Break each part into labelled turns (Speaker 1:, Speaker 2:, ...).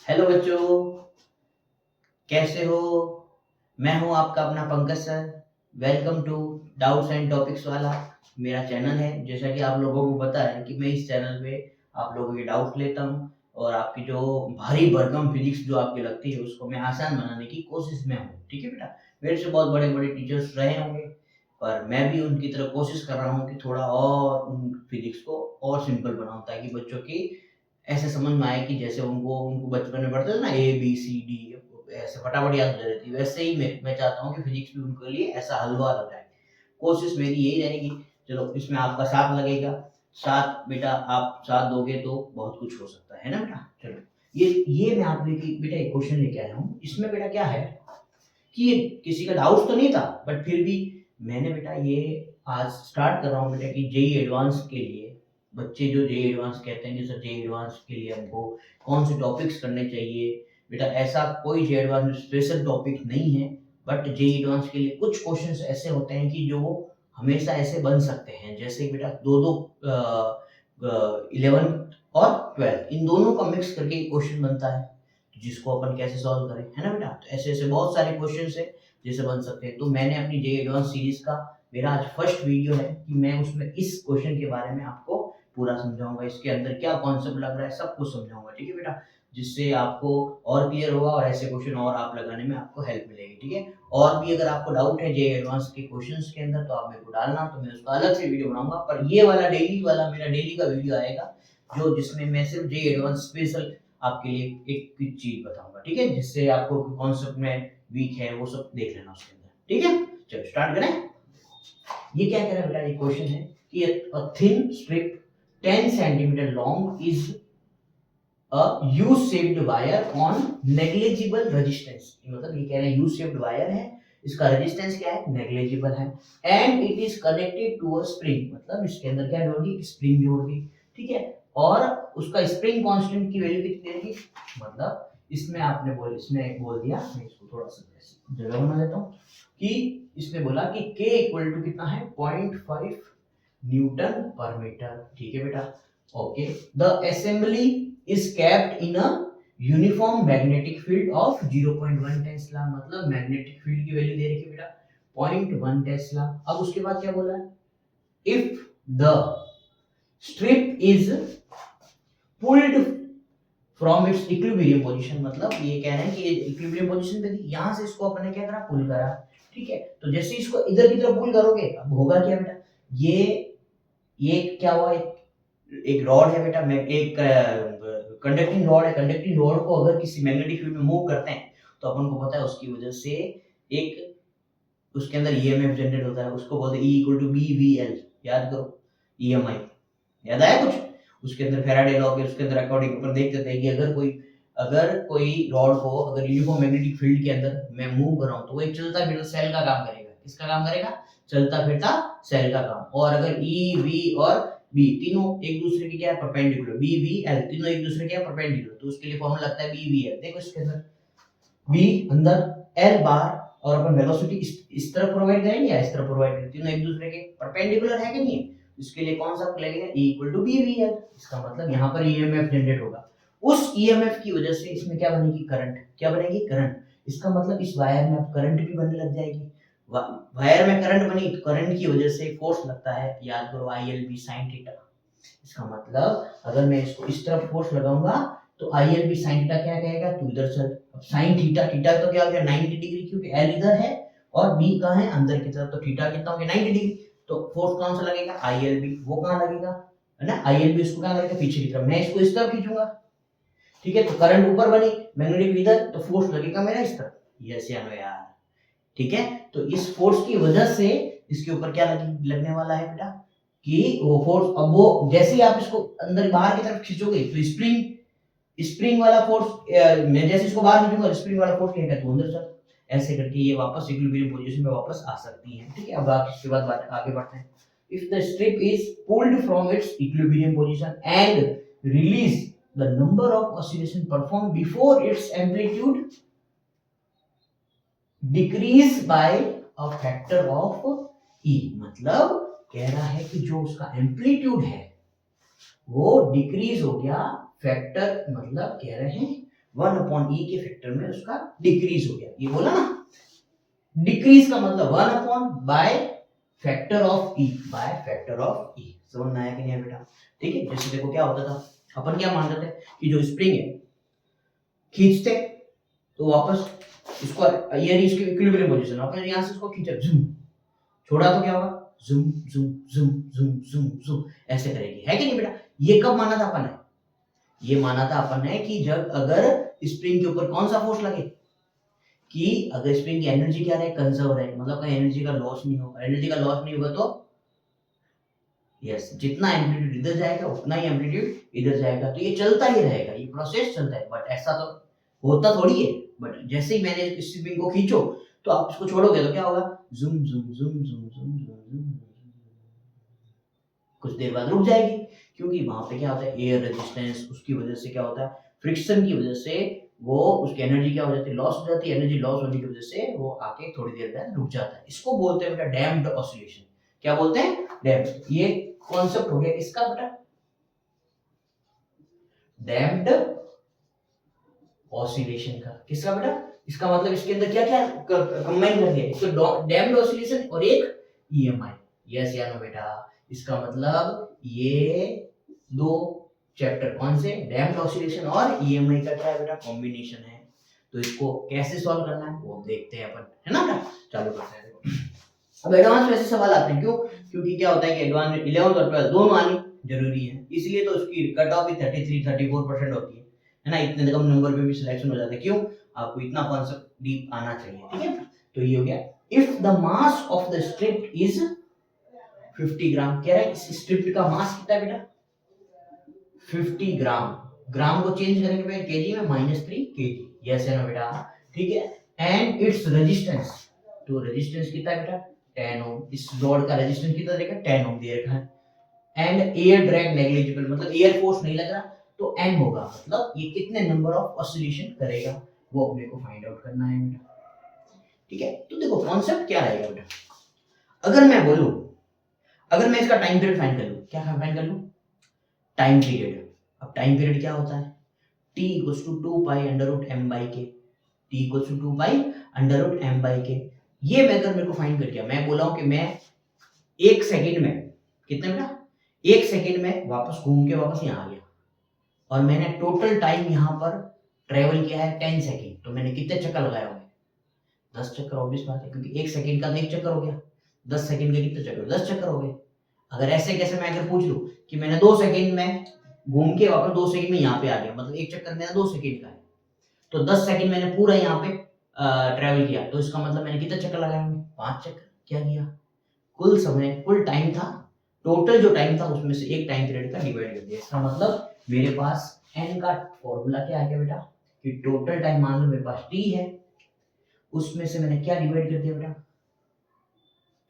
Speaker 1: Hello बच्चों, कैसे हो? मैं हूं आपका अपना Pankaj sir. Welcome to doubts and topics वाला मेरा चैनल है। जैसा कि आप लोगों को पता है कि मैं इस चैनल पे आप लोगों के डाउट लेता हूं और आपकी जो भारी भरकम फिजिक्स जो आपकी लगती है उसको मैं आसान बनाने की कोशिश में हूँ। ठीक है बेटा, मेरे से बहुत बड़े बड़े टीचर्स रहे होंगे पर मैं भी उनकी तरह कोशिश कर रहा हूँ कि थोड़ा और उन फिजिक्स को और सिंपल बनाऊं ताकि बच्चों की ऐसे समझ में आए कि जैसे उनको उनको बचपन में पढ़ते थे ना ABCD, ऐसे फटाफट याद हो जाती है, वैसे ही मैं चाहता हूँ कि फिजिक्स भी उनके लिए ऐसा हलवा हो जाए। कोशिश मेरी यही रहेगी। चलो, इसमें आपका साथ लगेगा। साथ बेटा, आप साथ दोगे तो बहुत कुछ हो सकता है ना बेटा। चलो, ये मैं आप लेके बेटा एक क्वेश्चन लेके आया हूँ। इसमें बेटा क्या है कि ये किसी का डाउट तो नहीं था बट फिर भी मैंने बेटा ये आज स्टार्ट कर रहा हूँ बेटा कि जेई एडवांस के लिए बच्चे जो जेई एडवांस कहते हैं कि सर जेई एडवांस के लिए हमको कौन से टॉपिक्स करने चाहिए। बेटा ऐसा कोई जेई एडवांस में स्पेशल टॉपिक नहीं है बट जेई एडवांस के लिए कुछ क्वेश्चंस ऐसे होते हैं कि जो हमेशा ऐसे बन सकते हैं। जैसे बेटा दो दो 11th और 12th इन दोनों का मिक्स करके क्वेश्चन बनता है जिसको अपन कैसे सॉल्व करें, है ना बेटा। तो ऐसे ऐसे बहुत सारे क्वेश्चन है जैसे बन सकते हैं। तो मैंने अपनी जे एडवांस सीरीज का मेरा आज फर्स्ट वीडियो है कि मैं उसमें इस क्वेश्चन के बारे में आपको पूरा समझाऊंगा, इसके अंदर क्या कॉन्सेप्ट लग रहा है सब कुछ समझाऊंगा। ठीक है बेटा, जिससे आपको और क्लियर होगा और ऐसे क्वेश्चन और आप लगाने में आपको हेल्प मिलेगी। ठीक है, और भी अगर आपको डाउट है जे एडवांस के क्वेश्चंस के अंदर तो आप मेरे को डालना, तो मैं उसका अलग से वीडियो बनाऊंगा। पर ये वाला डेली वाला मेरा डेली का वीडियो आएगा जो जिसमें मैं सिर्फ जे एडवांस स्पेशल आपके लिए एक चीज बताऊंगा। ठीक है, जिससे आपको कॉन्सेप्ट में वीक है वो सब देख लेना उसके अंदर। ठीक है, चलो स्टार्ट करें। ये क्या कह रहा है बेटा, ये क्वेश्चन है कि a thin strip 10 centimeter long is a U-shaped wire on negligible resistance। मतलब ये कह रहे हैं U-shaped wire है, इसका रेजिस्टेंस क्या है, नेग्लिजिबल है, and it is connected to a spring. मतलब इसके अंदर क्या जोड़ दी, स्प्रिंग जोड़ दी। ठीक है, और उसका स्प्रिंग कांस्टेंट की वैल्यू कितनी रहेगी, मतलब इसमें आपने इसमें बोल दिया, मैं इसको थोड़ा सा जगह बना देता हूँ कि इसमें बोला कि K इक्वल टू कितना है, 0.5 न्यूटन पर मीटर। ठीक है बेटा, okay. The assembly is kept in a uniform magnetic field of 0.1 Tesla. मतलब मैग्नेटिक फील्ड की वैल्यू दे रखी है बेटा 0.1 टेस्ला। अब उसके बाद क्या बोला है, if the strip is pulled from its equilibrium position. मतलब ये कह रहे हैं कि इक्विलिब्रियम पोजीशन पे थी, यहां से इसको अपने क्या करा, पुल करा। ठीक है, तो जैसे इसको इधर की तरफ पुल करोगे अब होगा क्या बेटा, ये क्या हुआ, एक रॉड है बेटा, एक कंडक्टिंग रॉड है। कंडक्टिंग रॉड को अगर किसी मैग्नेटिक फील्ड में मूव करते हैं तो अपन को पता है उसकी वजह से एक उसके अंदर ईएमएफ जनरेट होता है, उसको बोलते हैं E इक्वल टू BVL। याद करो, EMI, याद आया कुछ? उसके अंदर फैराडे लॉ के उसके अंदर अकॉर्डिंग अपन देखते थे कि अगर कोई रॉड को अगर यूनिफॉर्म मैग्नेटिक फील्ड के अंदर मैं मूव कर रहा हूं तो वो एक चलता फिरता सेल का काम करेगा। किसका काम करेगा, चलता फिरता सेल का काम। और अगर E, V और B तीनों एक दूसरे के क्या है, परपेंडिकुलर, BVL तीनों एक दूसरे के परपेंडिकुलर, तो उसके लिए फॉर्मूला लगता है BVL। देखो इसके अंदर V अंदर, L बाहर, और अपन वेलोसिटी इस तरफ प्रोवाइड करेंगे या इस तरफ प्रोवाइड करेंगे, तीनों एक दूसरे के परपेंडिकुलर है कि नहीं है। इसके लिए कौन सा लगेगा, E इक्वल टू BVL। इसका मतलब यहाँ पर EMF जनरेट होगा, उस EMF की वजह से इसमें क्या बनेगी, करंट। क्या बनेगी, करंट। इसका मतलब इस वायर में अब करंट भी बनने लग जाएगी। वायर में करंट बनी तो करंट की वजह से फोर्स लगता है, याद करो ILB sin थीटा। इसका मतलब अगर मैं इसको इस तरफ फोर्स लगाऊंगा तो ILB sin थीटा क्या कहेगा, तू इधर चल। अब sin थीटा, थीटा तो क्या हो गया 90 डिग्री, क्योंकि L इधर है और B कहाँ है, अंदर की तरफ, तो थीटा कितना हो गया 90 डिग्री। तो फोर्स कौन सा लगेगा, ILB। वो कहाँ लगेगा, है ना, ILB इसको कहाँ लगेगा, पीछे की तरफ। मैं इसको इस तरफ खींचूंगा, ठीक है, तो करंट ऊपर बनी, मैग्नेटिक इधर, तो फोर्स लगेगा मेरा इस तरफ। यस या नो यार, ठीक है। तो इस फोर्स की वजह से इसके ऊपर क्या लगने वाला है बेटा, कि वो फोर्स, अब वो जैसे ही आप इसको अंदर बाहर की तरफ खींचोगे तो स्प्रिंग वाला फोर्स, मैं जैसे इसको बाहर खींचूंगा स्प्रिंग वाला फोर्स क्या कहता है, अंदर चल। ऐसे करके ये वापस इक्विलिब्रियम पोजीशन में वापस आ सकती है। ठीक है, अब आप इसके बाद आगे बढ़ते हैं। If the strip is pulled from its equilibrium position and release the number of oscillation perform before it's amplitude decrease by a factor of E। मतलब कह रहा है कि जो उसका एम्पलीट्यूड है वो डिक्रीज हो गया फैक्टर, मतलब कह रहे हैं 1/e के फैक्टर में उसका डिक्रीज हो गया। ये बोला ना, डिक्रीज का मतलब 1/बाय factor of e, by factor of e. समझ में आया कि नहीं बेटा? ठीक है, जैसे देखो क्या होता था, अपन क्या मानते थे कि जो स्प्रिंग है खींचते तो वापस इसको, ये रही इसकी इक्विलिब्रियम पोजीशन, अपन यहां से इसको खींचा, झूम, छोड़ा तो क्या होगा, झूम झूम झूम झूम झूम झूम, ऐसे करेगी, है कि नहीं बेटा? ये कब माना था अपन ने? ये माना था अपन ने कि जब अगर स्प्रिंग के ऊपर कौन सा फोर्स लगे, कि अगर स्प्रिंग की एनर्जी क्या रहे, कंजर्व रहे, मतलब कहीं एनर्जी का लॉस नहीं होगा। एनर्जी का लॉस नहीं होगा तो यस, जितना एम्पलीट्यूड इधर जाएगा उतना ही एम्पलीट्यूड इधर जाएगा, तो ये चलता ही रहेगा, ये प्रोसेस चलता है। बट ऐसा तो होता थोड़ी है, बट जैसे ही मैंने इस स्प्रिंग को खींचो तो आप इसको छोड़ोगे तो क्या होगा, जुम जुम जुम जुम जुम जुम, कुछ देर बाद रुक जाएगी, क्योंकि वहां पे क्या होता है, एयर रेजिस्टेंस, उसकी वजह से क्या होता है, फ्रिक्शन की वजह से वो उसकी एनर्जी क्या हो जाती है, लॉस हो जाती है। एनर्जी लॉस होने की वजह से वो आके थोड़ी देर बाद रुक जाता है। इसको बोलते हैं बेटा डैम्प्ड ऑसिलेशन। क्या बोलते हैं? डैम्प्ड। ये कॉन्सेप्ट हो गया किसका बेटा? डैम्प्ड ऑसिलेशन का। किसका बेटा? इसका मतलब इसके अंदर क्या क्या कंबाइन कर दिया, इसको डैम्प्ड ऑसिलेशन और एक ईएमआई। यस या नो बेटा? इसका मतलब ये दो चैप्टर कौन से, डैम्प्ड ऑसिलेशन और ईएमआई का क्या है बेटा, कॉम्बिनेशन है। तो इसको कैसे सॉल्व करना है वो देखते हैं अपन, है ना बेटा? चालू करते हैं। अब एडवांस में ऐसे सवाल आते हैं, क्यों? क्योंकि क्या होता है कि एडवांस में 11th और 12th दोनों आनी जरूरी है, इसलिए तो उसकी कट ऑफ भी 33-34% होती है ना? इतने कम नंबर पे भी सिलेक्शन हो जाता है। क्यों? आपको इतना कॉन्सेप्ट डीप आना चाहिए, ठीक है? तो ये हो गया, if the mass of the strip is 50 ग्राम। कह रहा है इस स्ट्रिप का मास कितना है बेटा? 50 ग्राम। ग्राम को चेंज करेंगे बेटा केजी में, -3 केजी। यस है ना बेटा? ठीक है। एंड इट्स रेजिस्टेंस, तो रेजिस्टेंस कितना है बेटा? 10 ओम। इस रॉड का रेजिस्टेंस कितना देखा? 10 ओम दे रखा है। एंड एयर ड्रैग नेग्लिजिबल, मतलब एयर फोर्स नहीं लग रहा, तो एन होगा, मतलब ये कितने नंबर ऑफ ऑसिलेशन करेगा वो अपने को फाइंड आउट करना है बेटा। ठीक है, तो देखो कॉन्सेप्ट क्या रहेगा बेटा, अगर मैं बोलूं, अगर मैं इसका टाइम पीरियड फाइंड कर लूं, क्या फाइंड कर लूं? Time period. अब टाइम पीरियड क्या होता है? t equals to 2 pi under root m by k, t equals to 2 pi under root m by k. ये मैं अगर मेरे को फाइंड कर दिया, मैं बोला हूं कि मैं 1 सेकंड में, कितने बेटा? 1 सेकंड में वापस घूम के वापस यहाँ आ गया, और मैंने टोटल टाइम यहाँ पर ट्रेवल किया है 10 सेकंड, तो मैंने कितने चक्कर लगाए होंगे? 10 चक्कर। ऑब्वियस बात है, क्योंकि 1 सेकंड का तो 1 चक्कर हो गया, 10 सेकंड के कितने चक्कर? 10 चक्कर हो गए। अगर ऐसे कैसे मैं अगर पूछ लूं कि मैंने 2 सेकंड में घूम के वापस 2 सेकंड में यहाँ पे आ गया, मतलब एक चक्कर मेरा 2 सेकंड का है, तो 10 सेकंड मैंने पूरा यहाँ पे ट्रेवल किया, तो इसका मतलब मैंने कितने चक्कर लगाए होंगे? 5 चक्कर। क्या किया? कुल समय, कुल टाइम था, टोटल जो टाइम था उसमें से एक टाइम पीरियड का डिवाइड कर दिया। इसका मतलब मेरे पास n का फॉर्मूला क्या आ गया बेटा, कि टोटल टाइम मान लो मेरे पास t है, उसमें से मैंने क्या डिवाइड कर दिया बेटा?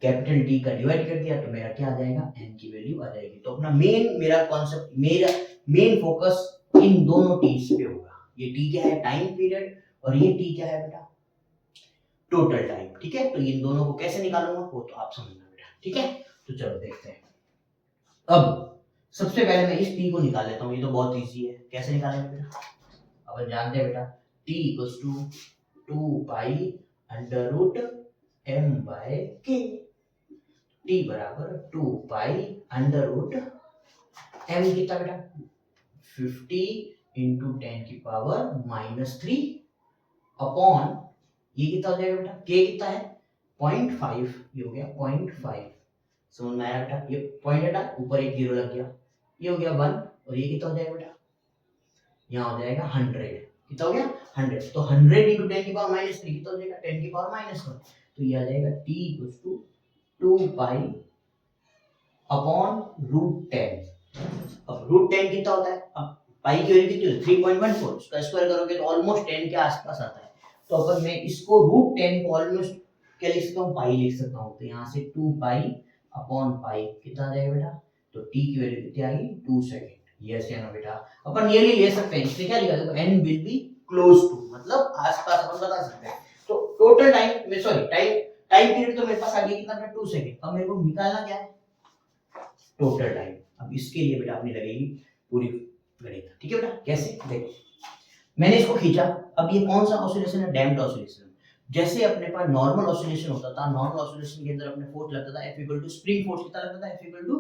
Speaker 1: कैपिटल T का डिवाइड कर दिया, तो मेरा क्या आ जाएगा? n की वैल्यू आ जाएगी। तो अपना मेरा कॉन्सेप्ट, मेरा मेन फोकस इन दोनों t's पे होगा। ये t क्या है? टाइम पीरियड, और ये t क्या है बेटा? Total time. ठीक है, तो इन दोनों को कैसे निकालूंगा वो तो आप समझना बेटा, ठीक है? तो चलो देखते हैं। अब सबसे पहले मैं इस t को निकाल लेता हूँ, ये तो बहुत इजी है। कैसे निकालेंगे बेटा? अपन जानते हैं बेटा t equals to 2 pi under root m by k, t बराबर 2 पाई अंडर रूट m कितना बेटा? 50 इंटू 10 की पावर -3 अपॉन, ये कितना हो जाएगा बेटा? k कितना है? 0.5, ये हो गया 0.5। समझ में आया बेटा? ये पॉइंट हटा, ऊपर एक जीरो लग गया, ये हो गया 1, और ये कितना हो जाएगा बेटा? यहाँ हो जाएगा 100। कितना हो गया? 100। तो 100 इंटू 10 की पावर -3 कितना हो जाएगा? 10 की पावर -1। तो ये आ जाएगा t equals to 2 pi upon root 10। अब रूट 10 कितना होता है? अब पाई की वैल्यू कितनी होती है? 3.14, उसका स्क्वायर करोगे तो ऑलमोस्ट 10 के आसपास आता है। तो अगर मैं इसको रूट 10 को ऑलमोस्ट क्या लिख सकता हूँ? पाई लिख सकता हूँ। तो यहाँ से 2 पाई अपॉन पाई कितना आ जाएगा बेटा? तो t की वैल्यू कितनी आ गई? 2 सेकंड। यस या नो बेटा? अपन नियरली ले सकते हैं, इसलिए क्या लिखा देखो n will be close to, मतलब आसपास अपन बता सकते हैं। तो टोटल टाइम में, सॉरी टाइम पीरियड तो मेरे पास आ गया कितना बेटा? 2 सेकंड। अब मेरे को निकालना क्या है? Total time. अब इसके लिए बेटा अपनी लगेगी पूरी गणित, ठीक है बेटा? कैसे? देखो, मैंने इसको खींचा, अब ये कौन सा ऑसिलेशन है, डैम्प्ड ऑसिलेशन। जैसे अपने पास नॉर्मल ऑसिलेशन होता था, नॉर्मल ऑसिलेशन के अंदर अपने फोर्स लगता था F equal to spring force कितना लगता था, F equal to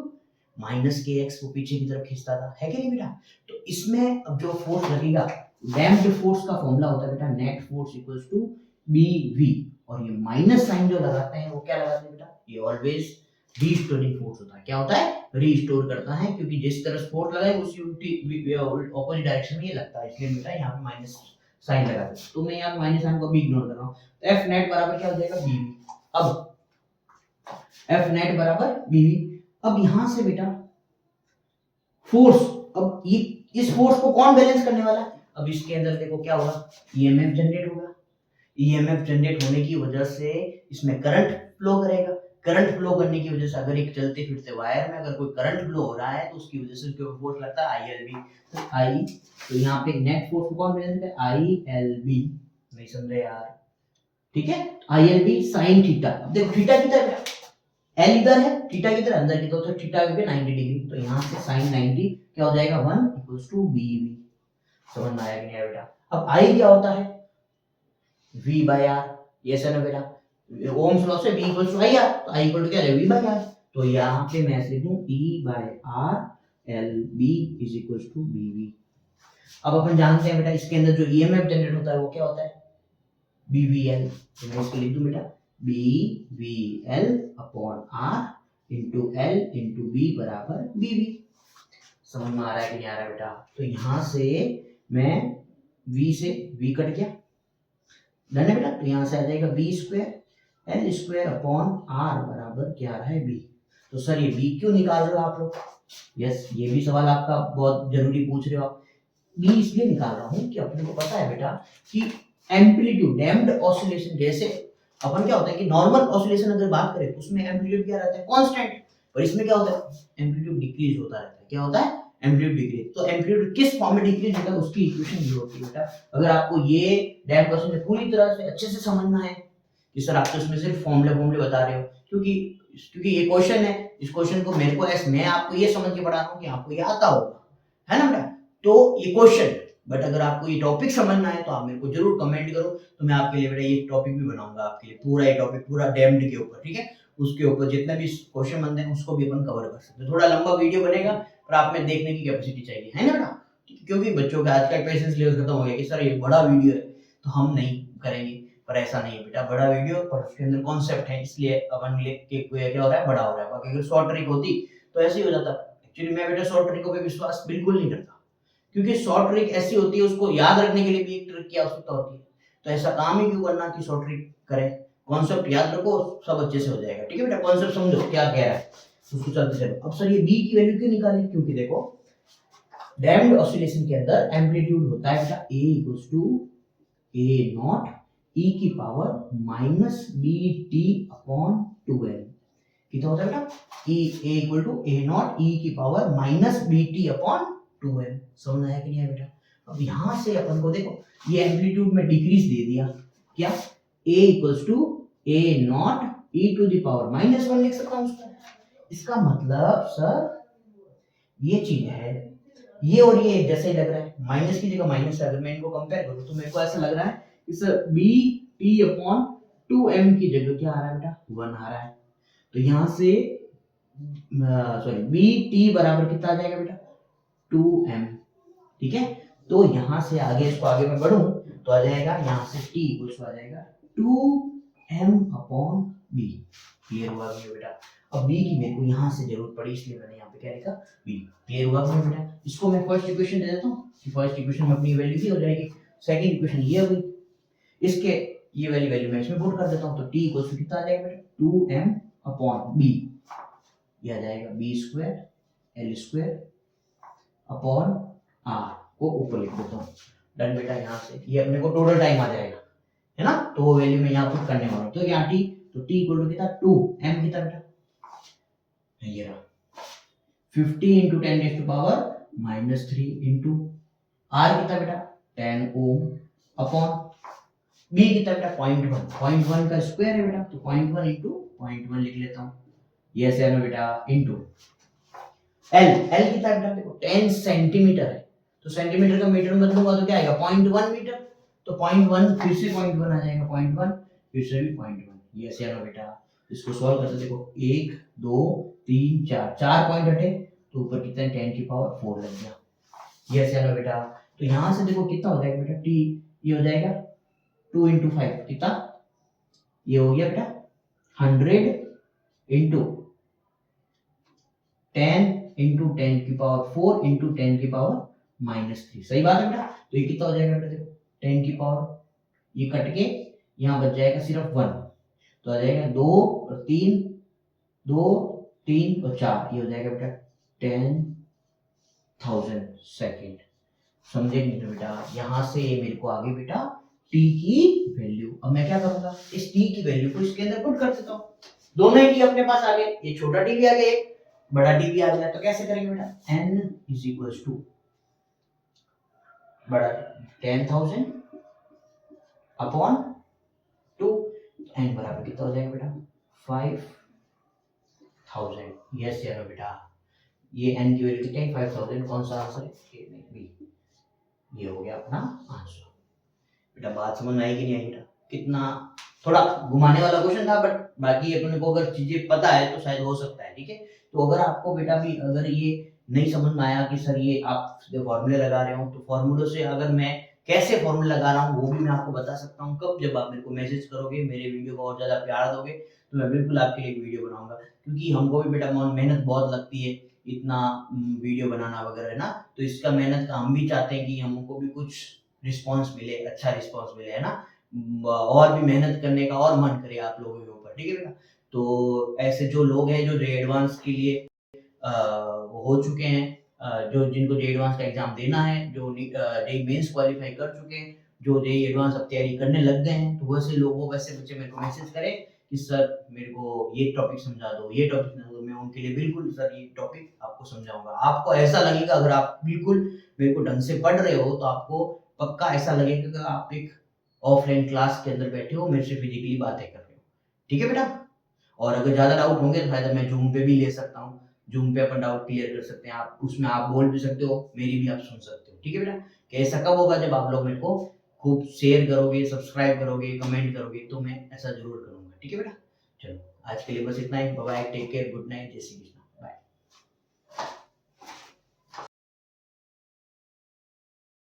Speaker 1: minus k x, वो पीछे की तरफ खींचता था, है कि नहीं बेटा। तो इसमें अब जो फोर्स लगेगा, डैम्प्ड फोर्स का फॉर्मूला होता है बेटा net force equals to BV, और ये माइनस साइन जो लगाते हैं वो क्या लगाते हैं बेटा, ये ऑलवेज रीस्टोरिंग फोर्स होता है। क्या होता है, रीस्टोर करता है, क्योंकि जिस तरह फोर्स लगाए उसी उल्टी ऑपोजिट डायरेक्शन में ये लगता है, इसलिए बेटा यहाँ पे माइनस साइन लगा दें। तो मैं यहाँ माइनस साइन को भी इग्नोर कर रहा हूँ, तो एफ नेट बराबर क्या हो जाएगा, बीवी। अब एफ नेट बराबर बीवी, अब यहां से बेटा फोर्स, अब ये इस फोर्स को कौन बैलेंस करने वाला है, अब इसके अंदर देखो क्या होगा, ईएमएफ जनरेट होगा। ईएमएफ जनरेट होने की वजह से इसमें करंट फ्लो करेगा, करंट फ्लो करने की वजह से अगर एक चलते फिरते वायर में अगर कोई करंट फ्लो हो रहा है तो उसकी वजह से उसके ऊपर फोर्स लगता है आईएलबी। तो आई, तो यहाँ पे नेट फोर्स को कौन बैलेंस करे, आईएलबी। नहीं समझे यार, ठीक है, आईएलबी साइन थीटा। अब देखो थीटा किधर है, एल इधर है, थीटा किधर अंदर की, तो थीटा के 90 डिग्री, तो यहाँ से साइन 90 क्या हो जाएगा, 1 इक्वल्स टू बीवी। समझ में आया कि नहीं आया बेटा। अब आई क्या होता है, V बाय आर, ये है ना बेटा, ओम्स लॉ से V equals to I R, तो आई इक्वल टू क्या है, V बाय आर। तो यहाँ पे मैं ऐसे लिख दूं E by R L B is equals to BV। अब अपन जानते हैं बेटा इसके अंदर जो ईएमएफ जनरेट होता है वो क्या होता है, BVL। तो मैं इसको लिख दूं बेटा BVL upon R into L into B बराबर BV। समझ में आ रहा है कि नहीं आ रहा है बेटा। तो यहाँ से मैं V से V कट गया, डन है बेटा, तो यहाँ से आ जाएगा B square L square upon R बराबर क्या आ रहा है, बी। तो सर ये बी क्यों निकाल रहे हो आप लोग, यस ये भी सवाल आपका बहुत जरूरी पूछ रहे हो आप। बी इसलिए निकाल रहा हूँ कि अपने को पता है बेटा कि एम्पलीट्यूड डैम्प्ड ऑसिलेशन, जैसे अपन क्या होता है कि नॉर्मल ऑसिलेशन अगर बात करें तो उसमें एम्पलीट्यूड क्या रहता है, कांस्टेंट, और इसमें क्या होता है, एम्पलीट्यूड डिक्रीज होता रहता है। क्या होता है, एम्पलीट्यूड डिक्रीज। तो एम्पलीट्यूड किस फॉर्म में डिक्रीज होता है उसकी इक्वेशन ये होती है बेटा। अगर आपको ये डैम्प्ड ऑसिलेशन पूरी तरह से अच्छे से समझना है कि सर आप तो इसमें सिर्फ फॉर्मूले बता रहे हो, क्योंकि ये क्वेश्चन है, इस क्वेश्चन को मेरे को मैं आपको ये समझ के पढ़ा रहा हूँ कि आपको ये आता होगा, है ना बेटा। तो ये क्वेश्चन, बट अगर आपको ये टॉपिक समझना है तो आप मेरे को जरूर कमेंट करो, तो मैं आपके लिए बेटा ये टॉपिक भी बनाऊंगा आपके लिए, पूरा ये टॉपिक पूरा डैम्ड के ऊपर, ठीक है। उसके ऊपर जितने भी क्वेश्चन बनते हैं उसको भी अपन कवर कर सकते हैं। थोड़ा लंबा वीडियो बनेगा पर आप में देखने की कैपेसिटी चाहिए, है ना बेटा, क्योंकि बच्चों का आजकल पेशेंस लेवल खत्म हो गया कि सर ये बड़ा वीडियो है तो हम नहीं करेंगे, पर ऐसा नहीं है बेटा, बड़ा वीडियो पर उसके अंदर कॉन्सेप्ट है, इसलिए अपन क्या हो रहा है, बड़ा हो रहा है। बाकी अगर शॉर्ट ट्रिक होती तो ऐसे ही हो जाता। एक्चुअली मैं बेटा शॉर्ट ट्रिकों पे विश्वास बिल्कुल नहीं करता, क्योंकि शॉर्ट ट्रिक ऐसी होती है उसको याद रखने के लिए भी एक ट्रिक की आवश्यकता होती है। तो ऐसा काम ही क्यों करना कि शॉर्ट ट्रिक करें, कॉन्सेप्ट याद रखो, सब अच्छे से हो जाएगा, ठीक है बेटा। कॉन्सेप्ट समझो क्या कह रहा है, उसको चलते चलो। अब सर ये बी की वैल्यू क्यों निकाली, क्योंकि देखो डैम्प्ड ऑसिलेशन के अंदर एम्पलीट्यूड होता है बेटा A equals to A not e की power minus BT upon 2L। कितना होता है बेटा, A equal to A not e की power minus BT upon 2L। समझ आया कि नहीं है बेटा। अब यहां से अपन को देखो ये एम्पलीट्यूड में डिक्रीज दे दिया, क्या A equals to A not e to the power minus 1 लिख सकता हूं उसका। इसका मतलब सर ये चीज है, ये और ये जैसे लग रहा है, माइनस की जगह माइनस है, अगर मैं इनको कंपेयर करूं तो मेरे को ऐसा लग रहा है इस BT अपॉन 2M की जगह क्या आ रहा है बेटा, 1 आ रहा है। तो यहां से सॉरी BT बराबर कितना आ जाएगा बेटा, 2M, ठीक है। तो यहां से आगे इसको आगे मैं बढ़ूं तो आ जाएगा यहां से T इक्वल्स आ जाएगा 2M अपॉन B। क्लियर हुआ बेटा। अब B की मेरे को यहां से जरूरत पड़ी इसलिए मैंने यहाँ पे क्या लिखा, B। क्लियर हुआ बेटा। इसको मैं फर्स्ट इक्वेशन दे देता हूँ कि फर्स्ट इक्वेशन में अपनी वैल्यू की हो जाएगी, सेकंड इक्वेशन ये हो गई, इसके ये वैल्यू मैं इसमें पुट कर देता हूँ। तो T इक्वल्स कितना आ जाएगा बेटा, 2M अपॉन B, ये आ जाएगा B square L square upon R को ऊपर लिख देता हूँ। डन बेटा। यहाँ से ये अपने को टोटल टाइम आ जाएगा, है ना, तो वो वैल्यू मैं यहाँ पुट करने वाला हूँ। तो यहाँ T, तो T इक्वल टू कितना, 2M कितना बेटा, ये रहा 50 into 10 raised to power minus 3 into R कितना बेटा 10 ओम अपॉन B कितना बेटा 0.1 का स्क्वायर है बेटा, तो 0.1 into 0.1 लिख लेता हूँ, ये है ना बेटा, इंटू L कितना बेटा देखो 10 सेंटीमीटर है, तो सेंटीमीटर का मीटर में बदलूंगा तो क्या आएगा 0.1 मीटर, तो 0.1 फिर से 0.1 आ जाएगा, 0.1 फिर से भी 0.1। यस या नो बेटा? इसको सॉल्व करते देखो 1 2 3 4, 4 पॉइंट हटे तो ऊपर कितना 10 की पावर 4 लग गया। यस या नो बेटा? तो यहाँ से देखो कितना हो जाएगा बेटा, टी ये हो जाएगा 2 into 5 कितना, ये हो गया बेटा 100 into 10 into 10 की पावर 4 into 10 की पावर -3। सही बात है बेटा? तो ये कितना हो जाएगा बेटा, देखो 10 की पावर ये कट के यहाँ बच जाएगा सिर्फ 1, तो आ जाएगा 2 और 3, 2 3 और 4, ये हो जाएगा बेटा 10,000 सेकेंड। समझे नहीं तो बेटा? यहाँ से ये मेरे को आगे बेटा टी की वैल्यू, अब मैं क्या करूंगा, इस टी की वैल्यू को इसके अंदर पुट कर देता हूँ। दोनों ही टी अपने पास आ गए, ये छोटा टी भी आ गया, एक बड़ा टी भी आ गया। तो कैसे करेंगे बेटा, n इज इक्वल्स टू बड़ा 10,000 अपॉन 2, n बराबर कितना हो जाएगा बेटा 5,000। यस या नो बेटा? ये n की वैल्यू कितनी है 5,000, कौन सा आंसर है, ए नहीं बी। ये हो गया अपना आंसर। बेटा बात समझ में आई कि नहीं आई बेटा? कितना थोड़ा घुमाने वाला क्वेश्चन था, बट बाकी अपने को अगर चीजें पता है तो शायद हो सकता है। ठीक है, तो अगर आपको बेटा भी अगर ये नहीं समझ में आया कि सर ये आप फॉर्मूले लगा रहे हो, तो फॉर्मूलों से अगर मैं कैसे फॉर्मूला लगा रहा हूँ वो भी मैं आपको बता सकता हूँ। कब, जब आप मेरे को मैसेज करोगे, मेरे वीडियो को और ज्यादा प्यार दोगे तो मैं बिल्कुल आपके लिए एक वीडियो बनाऊंगा, क्योंकि हमको भी बेटा मेहनत बहुत लगती है इतना वीडियो बनाना वगैरह ना, तो इसका मेहनत का हम भी चाहते हैं कि हमको भी कुछ रिस्पॉन्स मिले, अच्छा रिस्पॉन्स मिले, है ना, और भी मेहनत करने का और मन करे आप लोगों के ऊपर। ठीक है बेटा? तो ऐसे जो लोग हैं जो एडवांस के लिए हो चुके हैं, जो जिनको जे एडवांस का एग्जाम देना है, जो जे मेंस क्वालिफाई कर चुके हैं, जो जे एडवांस अब तैयारी करने लग गए हैं, तो वैसे लोगों, वैसे बच्चे मेरे को मैसेज करें कि सर मेरे को ये टॉपिक समझा दो, ये टॉपिक समझा दो, मैं उनके लिए बिल्कुल सर ये टॉपिक आपको समझाऊंगा। आपको ऐसा लगेगा, अगर आप बिल्कुल मेरे को ढंग से पढ़ रहे हो तो आपको पक्का ऐसा लगेगा कि आप एक ऑफलाइन क्लास के अंदर बैठे हो, मेरे से फिजिकली बातें कर रहे हो। ठीक है बेटा? और अगर ज्यादा डाउट होंगे तो शायद मैं जूम पे भी ले सकता हूँ, जूम पे अपन डाउट क्लियर कर सकते हैं, आप उसमें आप बोल भी सकते हो, मेरी भी आप सुन सकते हो। ठीक है बेटा? कि ऐसा कब होगा, जब आप लोग मेरे को खूब शेयर करोगे, सब्सक्राइब करोगे, कमेंट करोगे, तो मैं ऐसा जरूर करूंगा। ठीक है बेटा? चलो आज के लिए बस इतना ही, bye bye, take care, good night, जय श्री कृष्ण।